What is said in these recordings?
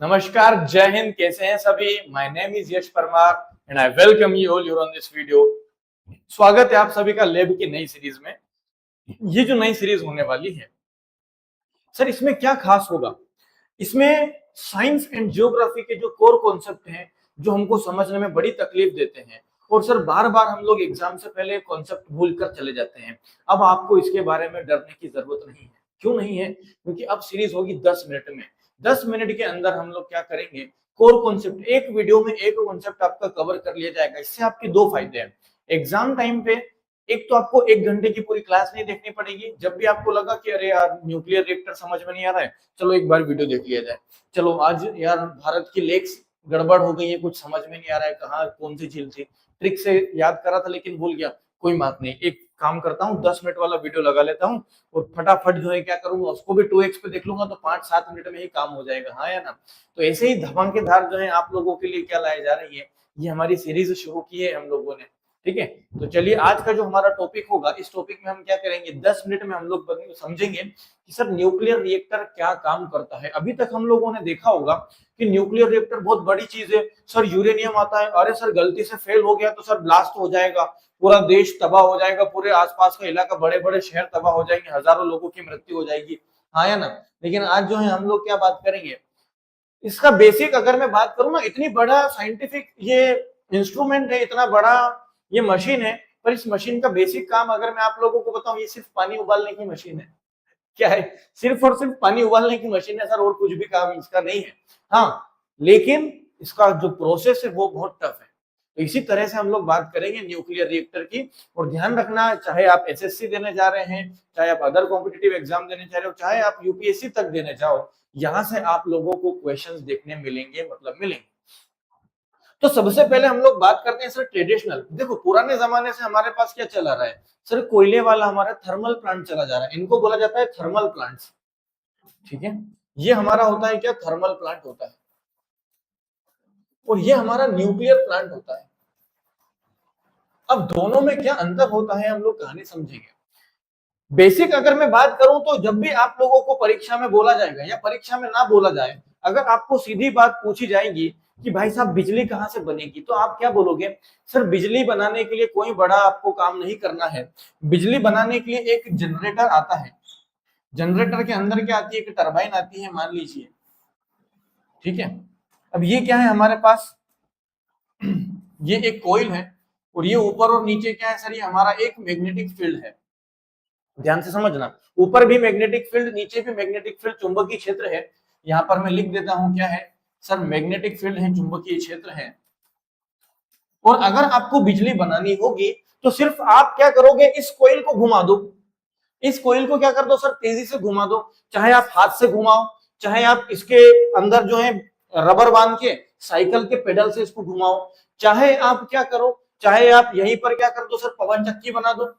नमस्कार, जय हिंद। कैसे हैं सभी? My name is Yash Parmar and I welcome you all you're on this video. स्वागत है आप सभी का लैब की नई सीरीज में। ये जो नई सीरीज होने वाली है सर, इसमें क्या खास होगा? इसमें साइंस एंड ज्योग्राफी के जो कोर कॉन्सेप्ट हैं, जो हमको समझने में बड़ी तकलीफ देते हैं, और सर बार बार हम लोग एग्जाम से पहले कॉन्सेप्ट भूल कर चले जाते हैं। अब आपको इसके बारे में डरने की जरूरत नहीं है। क्यों नहीं है? क्योंकि अब सीरीज होगी 10 मिनट में। 10 मिनट के अंदर हम लोग क्या करेंगे, कोर कॉन्सेप्ट एक वीडियो में एक कॉन्सेप्ट आपका कवर कर लिया जाएगा। इससे आपके दो फायदे हैं। एग्जाम टाइम पे एक तो आपको 1 घंटे की पूरी क्लास नहीं देखनी पड़ेगी। जब भी आपको लगा कि अरे यार न्यूक्लियर रिएक्टर समझ में नहीं आ रहा है, चलो एक बार वीडियो देख लिया जाए। चलो आज यार भारत की लेक्स गड़बड़ हो गई है, कुछ समझ में नहीं आ रहा है कहाँ कौन सी झील थी, ट्रिक से याद करा था लेकिन भूल गया। कोई बात नहीं, एक काम करता हूँ 10 मिनट वाला वीडियो लगा लेता हूँ और फटाफट जो है क्या करूंगा, उसको भी 2x पे देख लूंगा तो 5-7 मिनट में ही काम हो जाएगा। हाँ या ना? तो ऐसे ही धमाकेदार जो है आप लोगों के लिए क्या लाई जा रही है, ये हमारी सीरीज शुरू की है हम लोगों ने। ठीक है, तो चलिए आज का जो हमारा टॉपिक होगा, इस टॉपिक में हम क्या करेंगे, 10 मिनट में हम लोग समझेंगे कि सर न्यूक्लियर रिएक्टर क्या काम करता है। अभी तक हम लोगों ने देखा होगा कि न्यूक्लियर रिएक्टर बहुत बड़ी चीज है। सर यूरेनियम आता है, अरे सर गलती से फेल हो गया तो सर ब्लास्ट हो जाएगा, पूरा देश तबाह हो जाएगा, पूरे आसपास का इलाका, बड़े बड़े शहर तबाह हो जाएंगे, हजारों लोगों की मृत्यु हो जाएगी। हाँ या ना? लेकिन आज जो है हम लोग क्या बात करेंगे, इसका बेसिक अगर मैं बात करूं ना, इतनी बड़ा साइंटिफिक ये इंस्ट्रूमेंट है, इतना बड़ा ये मशीन है, पर इस मशीन का बेसिक काम अगर मैं आप लोगों को बताऊं, ये सिर्फ पानी उबालने की मशीन है। क्या है? सिर्फ और सिर्फ पानी उबालने की मशीन है सर, और कुछ भी काम इसका नहीं है। हाँ, लेकिन इसका जो प्रोसेस है वो बहुत टफ है। तो इसी तरह से हम लोग बात करेंगे न्यूक्लियर रिएक्टर की। और ध्यान रखना, चाहे आप एसएससी देने जा रहे हैं, चाहे आप अदर कॉम्पिटिटिव एग्जाम देने जा रहे हो, चाहे आप यूपीएससी तक देने जाओ, यहाँ से आप लोगों को क्वेश्चंस देखने मिलेंगे, मतलब मिलेंगे। तो सबसे पहले हम लोग बात करते हैं सर ट्रेडिशनल। देखो पुराने जमाने से हमारे पास क्या चला रहा है सर, कोयले वाला हमारा थर्मल प्लांट चला जा रहा है। इनको बोला जाता है थर्मल प्लांट्स। ठीक है, ये हमारा होता है क्या, थर्मल प्लांट होता है, और ये हमारा न्यूक्लियर प्लांट होता है। अब दोनों में क्या अंतर होता है हम लोग कहानी समझेंगे। बेसिक अगर मैं बात करूं तो जब भी आप लोगों को परीक्षा में बोला जाएगा या परीक्षा में ना बोला जाए, अगर आपको सीधी बात पूछी जाएगी कि भाई साहब बिजली कहां से बनेगी, तो आप क्या बोलोगे? सर बिजली बनाने के लिए कोई बड़ा आपको काम नहीं करना है। बिजली बनाने के लिए एक जनरेटर आता है। जनरेटर के अंदर क्या आती है, एक टरबाइन आती है मान लीजिए। ठीक है, अब ये क्या है हमारे पास, ये एक कोइल है, और ये ऊपर और नीचे क्या है सर, ये हमारा एक मैग्नेटिक फील्ड है। ध्यान से समझना, ऊपर भी मैग्नेटिक फील्ड, नीचे भी मैग्नेटिक फील्ड, चुंबकीय क्षेत्र है। यहां पर मैं लिख देता हूं क्या है सर, मैग्नेटिक फील्ड है, चुंबकीय क्षेत्र है। और अगर आपको बिजली बनानी होगी तो सिर्फ आप क्या करोगे, इस कोइल को घुमा दो। इस कोइल को क्या कर दो सर, तेजी से घुमा दो। चाहे आप हाथ से घुमाओ, चाहे आप इसके अंदर जो है रबर बांध के साइकिल के पेडल से इसको घुमाओ, चाहे आप क्या करो, चाहे आप यहीं पर क्या कर दो सर, पवन चक्की बना दो।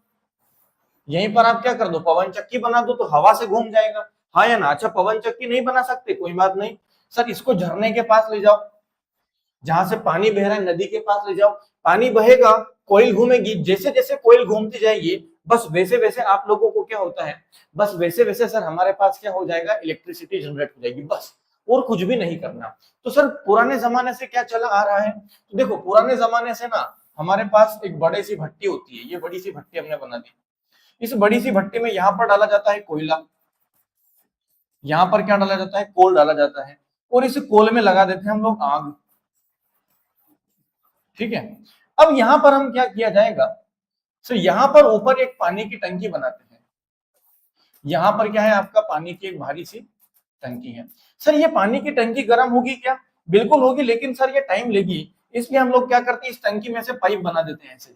यहीं पर आप क्या कर दो, पवन चक्की बना दो, तो हवा से घूम जाएगा। हाँ या ना? अच्छा, पवन चक्की नहीं बना सकते, कोई बात नहीं सर, इसको झरने के पास ले जाओ, जहां से पानी बह रहा है नदी के पास ले जाओ, पानी बहेगा, कोयल घूमेगी, जैसे जैसे कोयल घूमती जाएगी बस वैसे वैसे आप लोगों को क्या होता है, बस वैसे वैसे सर हमारे पास क्या हो जाएगा, इलेक्ट्रिसिटी जनरेट हो जाएगी, बस और कुछ भी नहीं करना। तो सर पुराने जमाने से क्या चला आ रहा है, तो देखो पुराने जमाने से ना हमारे पास एक बड़ी सी भट्टी होती है। ये बड़ी सी भट्टी हमने बना दी। इस बड़ी सी भट्टी में यहाँ पर डाला जाता है कोयला, यहाँ पर क्या डाला जाता है, कोल डाला जाता है, और इस कोल में लगा देते हैं हम लोग आग। ठीक है, अब यहाँ पर हम क्या किया जाएगा, तो यहाँ पर ऊपर एक पानी की टंकी बनाते हैं। यहाँ पर क्या है आपका, पानी की एक भारी सी टंकी है। सर ये पानी की टंकी गर्म होगी क्या? बिल्कुल होगी, लेकिन सर ये टाइम लेगी। इसलिए हम लोग क्या करते हैं, इस टंकी में से पाइप बना देते हैं ऐसे।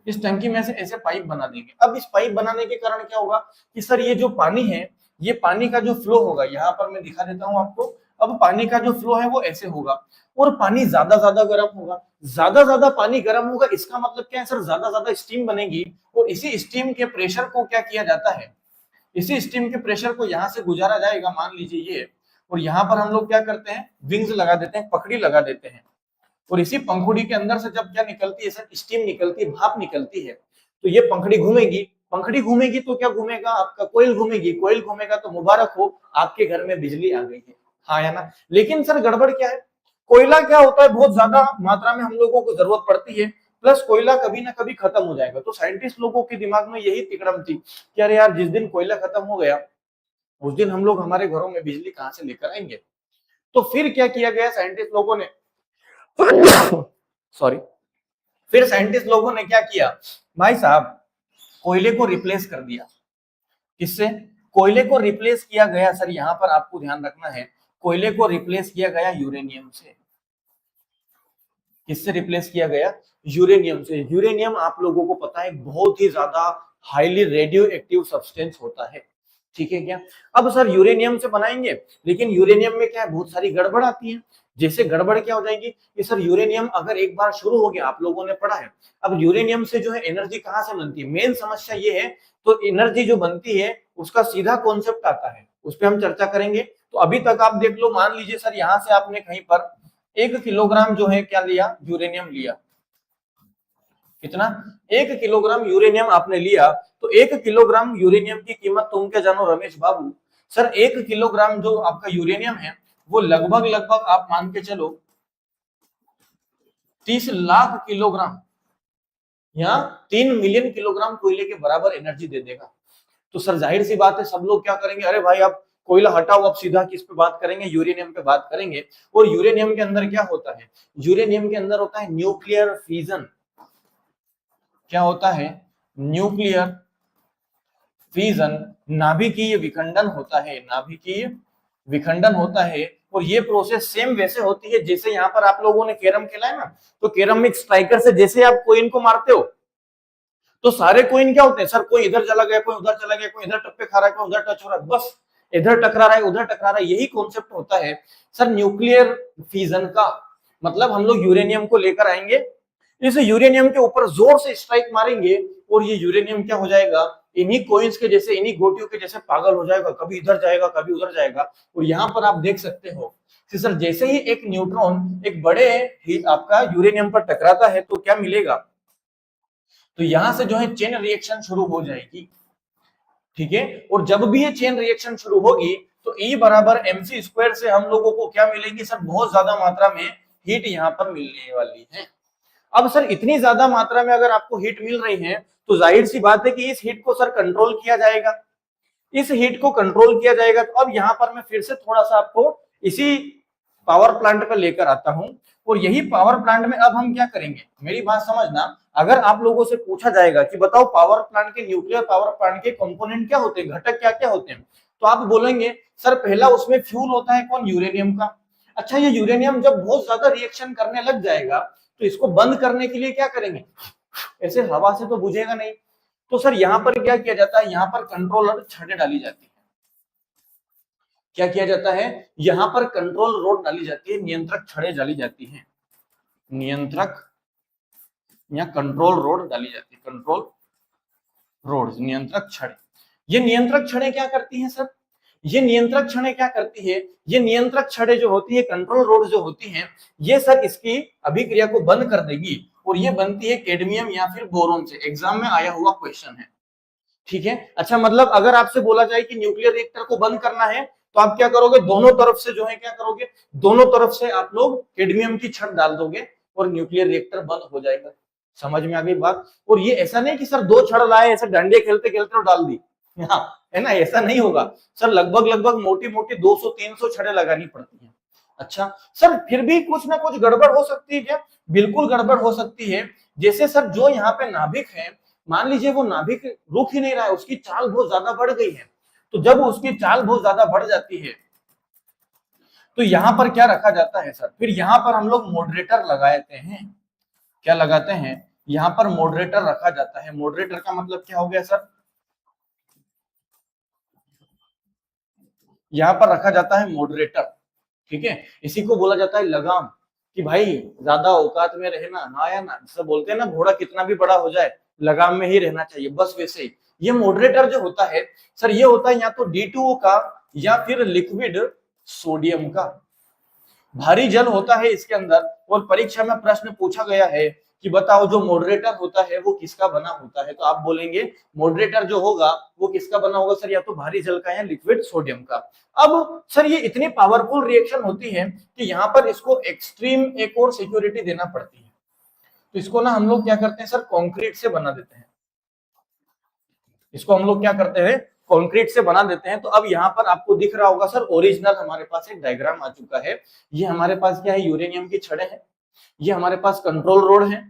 इस टंकी में से ऐसे पाइप बना देंगे। अब इस पाइप बनाने के कारण क्या होगा कि सर ये जो पानी है, ये पानी का जो फ्लो होगा, यहाँ पर मैं दिखा देता हूँ आपको। अब पानी का जो फ्लो है वो ऐसे होगा, और पानी ज्यादा ज्यादा गर्म होगा। ज्यादा ज्यादा पानी गर्म होगा, इसका मतलब क्या है सर, ज्यादा ज्यादा स्टीम बनेगी। और इसी स्टीम के प्रेशर को क्या किया जाता है, इसी स्टीम के प्रेशर को यहाँ से गुजारा जाएगा, मान लीजिए ये, और यहाँ पर हम लोग क्या करते हैं, विंग्स लगा देते हैं, पकड़ी लगा देते हैं। और इसी पंखुड़ी के अंदर से जब क्या निकलती है सर, स्टीम निकलती है, भाप निकलती है, तो ये पंखड़ी घूमेगी। पंखड़ी घूमेगी तो क्या घूमेगा, आपका कोयल घूमेगी। कोयल घूमेगा तो मुबारक हो, आपके घर में बिजली आ गई है। हाँ या ना। लेकिन सर गड़बड़ क्या है, कोयला क्या होता है, बहुत ज्यादा मात्रा में हम लोगों को जरूरत पड़ती है, प्लस कोयला कभी ना कभी खत्म हो जाएगा। तो साइंटिस्ट लोगों के दिमाग में यही तिकड़म थी कि अरे यार जिस दिन कोयला खत्म हो गया उस दिन हम लोग हमारे घरों में बिजली कहां से लेकर आएंगे। तो फिर क्या किया गया साइंटिस्ट लोगों ने सॉरी, फिर साइंटिस्ट लोगों ने क्या किया भाई साहब, कोयले को रिप्लेस कर दिया। किससे? कोयले को रिप्लेस किया गया सर, यहां पर आपको ध्यान रखना है, कोयले को रिप्लेस किया गया यूरेनियम से। किससे रिप्लेस किया गया? यूरेनियम से। यूरेनियम आप लोगों को पता है बहुत ही ज्यादा हाईली रेडियो एक्टिव सब्सटेंस होता है, ठीक है क्या। अब सर यूरेनियम से बनाएंगे, लेकिन यूरेनियम में क्या है, बहुत सारी गड़बड़ आती है। जैसे गड़बड़ क्या हो जाएगी कि सर यूरेनियम अगर एक बार शुरू हो गया, आप लोगों ने पढ़ा है, अब यूरेनियम से जो है एनर्जी कहां से बनती है, मेन समस्या ये है। तो एनर्जी जो बनती है उसका सीधा कॉन्सेप्ट आता है, उस पर हम चर्चा करेंगे। तो अभी तक आप देख लो, मान लीजिए सर यहां से आपने कहीं पर 1 किलोग्राम जो है क्या लिया, यूरेनियम लिया। कितना? 1 किलोग्राम यूरेनियम आपने लिया। तो 1 किलोग्राम यूरेनियम की कीमत तुम क्या जानो रमेश बाबू, सर 1 किलोग्राम जो आपका यूरेनियम है वो लगभग लगभग आप मान के चलो 30 लाख किलोग्राम या 3 मिलियन किलोग्राम कोयले के बराबर एनर्जी दे देगा। तो सर जाहिर सी बात है सब लोग क्या करेंगे, अरे भाई आप कोयला हटाओ, अब सीधा किस पे बात करेंगे, यूरेनियम पे बात करेंगे। और यूरेनियम के अंदर क्या होता है, यूरेनियम के अंदर होता है न्यूक्लियर फिजन। क्या होता है? न्यूक्लियर फिजन, नाभिकीय विखंडन होता है, नाभिकीय विखंडन होता है। और ये प्रोसेस सेम वैसे होती है जैसे यहाँ पर आप लोगों ने कैरम खेला है ना, तो कैरम में स्ट्राइकर से जैसे आप कोइन को मारते हो, तो सारे कोइन क्या होते हैं सर, कोई इधर चला गया, कोई उधर चला गया, कोई इधर टप्पे खा रहा है, कोई उधर टच हो रहा है, बस इधर टकरा रहा है उधर टकरा रहा है। यही कॉन्सेप्ट होता है सर न्यूक्लियर फिजन का। मतलब हम लोग यूरेनियम को लेकर आएंगे, इस यूरेनियम के ऊपर जोर से स्ट्राइक मारेंगे और ये यूरेनियम क्या हो जाएगा, इन्हीं कोइंस के जैसे, इन्हीं गोटियों के जैसे पागल हो जाएगा, कभी इधर जाएगा कभी उधर जाएगा। और यहाँ पर आप देख सकते हो कि सर जैसे ही एक न्यूट्रॉन एक बड़े ही आपका यूरेनियम पर टकराता है तो क्या मिलेगा, तो यहां से जो है चेन रिएक्शन शुरू हो जाएगी, ठीक है। और जब भी ये चेन रिएक्शन शुरू होगी तो E बराबर mc स्क्वायर से हम लोगों को क्या मिलेगी सर, बहुत ज्यादा मात्रा में हीट यहाँ पर मिलने वाली है। अब सर इतनी ज्यादा मात्रा में अगर आपको हीट मिल रही है तो जाहिर सी बात है कि इस हीट को सर कंट्रोल किया जाएगा, इस हीट को कंट्रोल किया जाएगा। तो अब यहाँ पर मैं फिर से थोड़ा सा आपको इसी पावर प्लांट पर लेकर आता हूं। और यही पावर प्लांट में अब हम क्या करेंगे, मेरी बात समझना, अगर आप लोगों से पूछा जाएगा कि बताओ पावर प्लांट के, न्यूक्लियर पावर प्लांट के कंपोनेंट क्या होते हैं, घटक क्या क्या होते हैं, तो आप बोलेंगे सर पहला उसमें फ्यूल होता है कौन, यूरेनियम का। अच्छा ये यूरेनियम जब बहुत ज्यादा रिएक्शन करने लग जाएगा तो इसको बंद करने के लिए क्या करेंगे, ऐसे हवा से तो बुझेगा नहीं। तो सर यहां पर क्या किया जाता है, यहां पर कंट्रोलर छड़ें डाली जाती है। क्या किया जाता है, यहां पर कंट्रोल रोड डाली जाती है, नियंत्रक छड़ें डाली जाती हैं, नियंत्रक या कंट्रोल रोड डाली जाती है, कंट्रोल रोड, नियंत्रक छड़ें। ये नियंत्रक छड़ें क्या करती हैं सर, ये नियंत्रक छड़ें क्या करती है, ये नियंत्रक छड़ें जो होती है, कंट्रोल रोड जो होती हैं, ये सर इसकी अभिक्रिया को बंद कर देगी। और ये बनती है कैडमियम या फिर बोरोन से, एग्जाम में आया हुआ क्वेश्चन है, ठीक है। अच्छा मतलब अगर आपसे बोला जाए कि न्यूक्लियर रिएक्टर को बंद करना है तो आप क्या करोगे, दोनों तरफ से जो है क्या करोगे, दोनों तरफ से आप लोग कैडमियम की छड़ डाल दोगे और न्यूक्लियर रिएक्टर बंद हो जाएगा। समझ में आ गई बात। और ये ऐसा नहीं कि सर 2 छड़ लाए ऐसे डंडे खेलते खेलते और डाल दी, हाँ है ना, ऐसा नहीं होगा सर, लगभग लगभग मोटी मोटी 200-300 छड़ें लगानी पड़ती है। अच्छा सर फिर भी कुछ ना कुछ गड़बड़ हो सकती है क्या, बिल्कुल गड़बड़ हो सकती है। जैसे सर जो यहाँ पे नाभिक है, मान लीजिए वो नाभिक रुक ही नहीं रहा है, उसकी चाल बहुत ज्यादा बढ़ गई है। तो जब उसकी चाल बहुत ज्यादा बढ़ जाती है तो यहां पर क्या रखा जाता है सर, फिर यहां पर हम लोग मॉडरेटर लगाते हैं। क्या लगाते हैं, यहां पर मॉडरेटर रखा जाता है। मॉडरेटर का मतलब क्या हो गया सर, यहां पर रखा जाता है मॉडरेटर, ठीक है। इसी को बोला जाता है लगाम, कि भाई ज्यादा औकात में रहना, हाँ या ना, जैसे बोलते हैं ना घोड़ा कितना भी बड़ा हो जाए लगाम में ही रहना चाहिए, बस वैसे ही ये मॉडरेटर जो होता है सर, ये होता है या तो D2O का या फिर लिक्विड सोडियम का। भारी जल होता है इसके अंदर, और परीक्षा में प्रश्न पूछा गया है कि बताओ जो मॉडरेटर होता है वो किसका बना होता है, तो आप बोलेंगे मॉडरेटर जो होगा वो किसका बना होगा सर, या तो भारी जल का या लिक्विड सोडियम का। अब सर ये इतनी पावरफुल रिएक्शन होती है कि यहाँ पर इसको एक्सट्रीम एक और सिक्योरिटी देना पड़ती है, तो इसको ना हम लोग क्या करते हैं सर, कंक्रीट से बना देते हैं। इसको हम लोग क्या करते हैं, कंक्रीट से बना देते हैं। तो अब यहाँ पर आपको दिख रहा होगा सर, ओरिजिनल हमारे पास एक डायग्राम आ चुका है। ये हमारे पास क्या है, यूरेनियम की छड़ें हैं, ये हमारे पास कंट्रोल रोड है,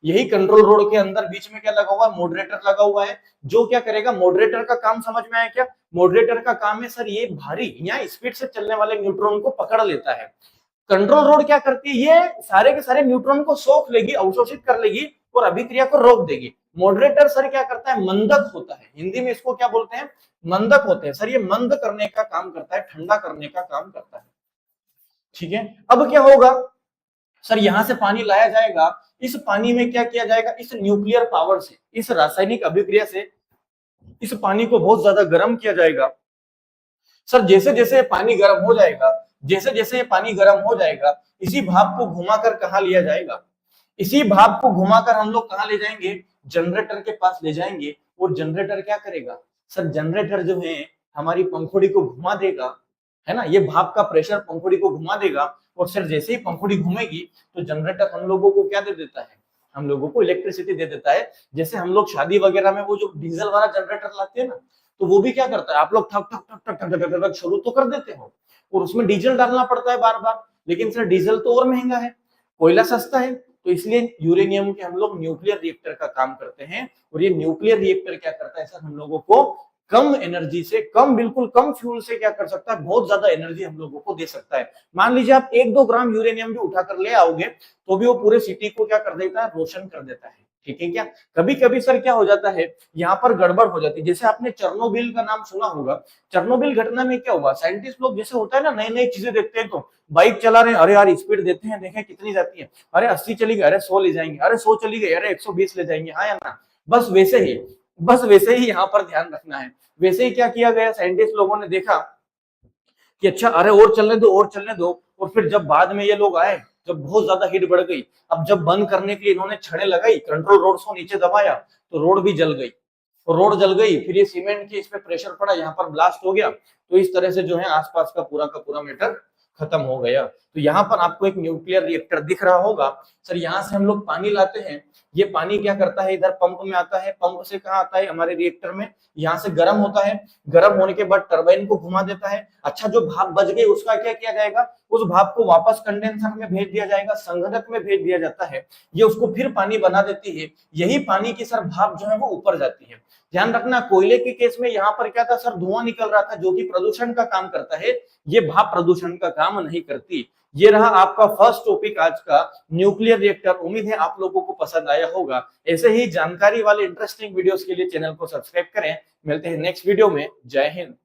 यही कंट्रोल रोड के अंदर बीच में क्या लगा हुआ है, मॉडरेटर लगा हुआ है, जो क्या करेगा, मॉडरेटर का काम समझ में आया क्या, मॉडरेटर का काम है सर ये भारी या स्पीड से चलने वाले न्यूट्रॉन को पकड़ लेता है। कंट्रोल रोड क्या करती है, ये सारे के सारे न्यूट्रॉन को सोख लेगी, अवशोषित कर लेगी और अभिक्रिया को रोक देगी। मॉडरेटर सर क्या करता है, मंदक होता है, हिंदी में इसको क्या बोलते हैं, मंदक होते हैं सर, ये मंद करने का काम करता है, ठंडा करने का काम करता है। ठीक है, अब क्या होगा सर, यहां से पानी लाया जाएगा, इस पानी में क्या किया जाएगा, इस न्यूक्लियर पावर से, इस रासायनिक अभिक्रिया से इस पानी को बहुत ज्यादा गर्म किया जाएगा। सर जैसे जैसे पानी गर्म हो जाएगा, जैसे जैसे पानी गर्म हो जाएगा, इसी भाप को घुमाकर कहां लिया जाएगा, इसी भाप को घुमाकर हम लोग कहां ले जाएंगे, जनरेटर के पास ले जाएंगे। और जनरेटर क्या करेगा सर, जनरेटर जो है हमारी पंखुड़ी को घुमा देगा, है ना, ये भाप का प्रेशर पंखुड़ी को घुमा देगा। और सर जैसे ही पंखुड़ी घूमेगी तो जनरेटर हम लोगों को क्या दे देता है, हम लोगों को इलेक्ट्रिसिटी दे देता है। जैसे हम लोग शादी वगैरह में वो जो डीजल वाला जनरेटर लाते हैं ना, तो वो भी क्या करता है, आप लोग ठक ठक ठक ठक ठक ठक ठक ठक शुरू तो कर देते हो और उसमें डीजल डालना पड़ता है बार बार, लेकिन सर डीजल तो और महंगा है, कोयला सस्ता है, तो इसलिए यूरेनियम के हम लोग न्यूक्लियर रिएक्टर का काम करते हैं। और ये न्यूक्लियर रिएक्टर क्या करता है सर, हम लोगों को कम एनर्जी से, कम बिल्कुल कम फ्यूल से क्या कर सकता है, बहुत ज्यादा एनर्जी हम लोगों को दे सकता है। मान लीजिए आप 1-2 ग्राम यूरेनियम भी उठाकर ले आओगे तो भी वो पूरे सिटी को क्या कर देता है, रोशन कर देता है। ठीक है क्या, कभी कभी सर क्या हो जाता है, यहाँ पर गड़बड़ हो जाती है। जैसे आपने चेरनोबिल का नाम सुना होगा, चेरनोबिल घटना में क्या हुआ, साइंटिस्ट लोग जैसे होता है ना, नई नई चीजें देखते हैं, तो बाइक चला रहे हैं, अरे यार स्पीड देते हैं, देखें कितनी जाती है, अरे 80 चली गई, अरे 100 ले जाएंगे, अरे 100 चली गई, अरे 120 ले जाएंगे, हाँ या ना। बस वैसे ही यहाँ पर ध्यान रखना है। वैसे ही क्या किया गया, साइंटिस्ट लोगों ने देखा कि अच्छा अरे और चलने दो, और चलने दो, और फिर जब बाद में ये लोग आए, जब बहुत ज्यादा हीट बढ़ गई, अब जब बंद करने के लिए इन्होंने छड़ें लगाई, कंट्रोल रोड को नीचे दबाया तो रोड भी जल गई, और रोड जल गई, फिर ये सीमेंट की इस पे प्रेशर पड़ा, यहाँ पर ब्लास्ट हो गया, तो इस तरह से जो है आसपास का पूरा मैटर खत्म हो गया। तो यहाँ पर आपको एक न्यूक्लियर रिएक्टर दिख रहा होगा। सर यहाँ से हम लोग पानी लाते हैं, ये पानी क्या करता है, इधर पंप में आता है, पंप से कहाँ आता है, हमारे रिएक्टर में, यहाँ से गर्म होता है, गर्म होने के बाद टरबाइन को घुमा देता है। अच्छा जो भाप बच गई उसका क्या किया जाएगा, उस भाप को वापस कंडेंसर में भेज दिया जाएगा, संघनक में भेज दिया जाता है, ये उसको फिर पानी बना देती है। यही पानी की सर भाप जो है वो ऊपर जाती है। ध्यान रखना, कोयले के केस में यहाँ पर क्या था सर, धुआं निकल रहा था जो कि प्रदूषण का काम करता है, ये भाप प्रदूषण का काम नहीं करती। ये रहा आपका फर्स्ट टॉपिक आज का, न्यूक्लियर रिएक्टर। उम्मीद है आप लोगों को पसंद आया होगा। ऐसे ही जानकारी वाले इंटरेस्टिंग वीडियोस के लिए चैनल को सब्सक्राइब करें। मिलते हैं नेक्स्ट वीडियो में। जय हिंद।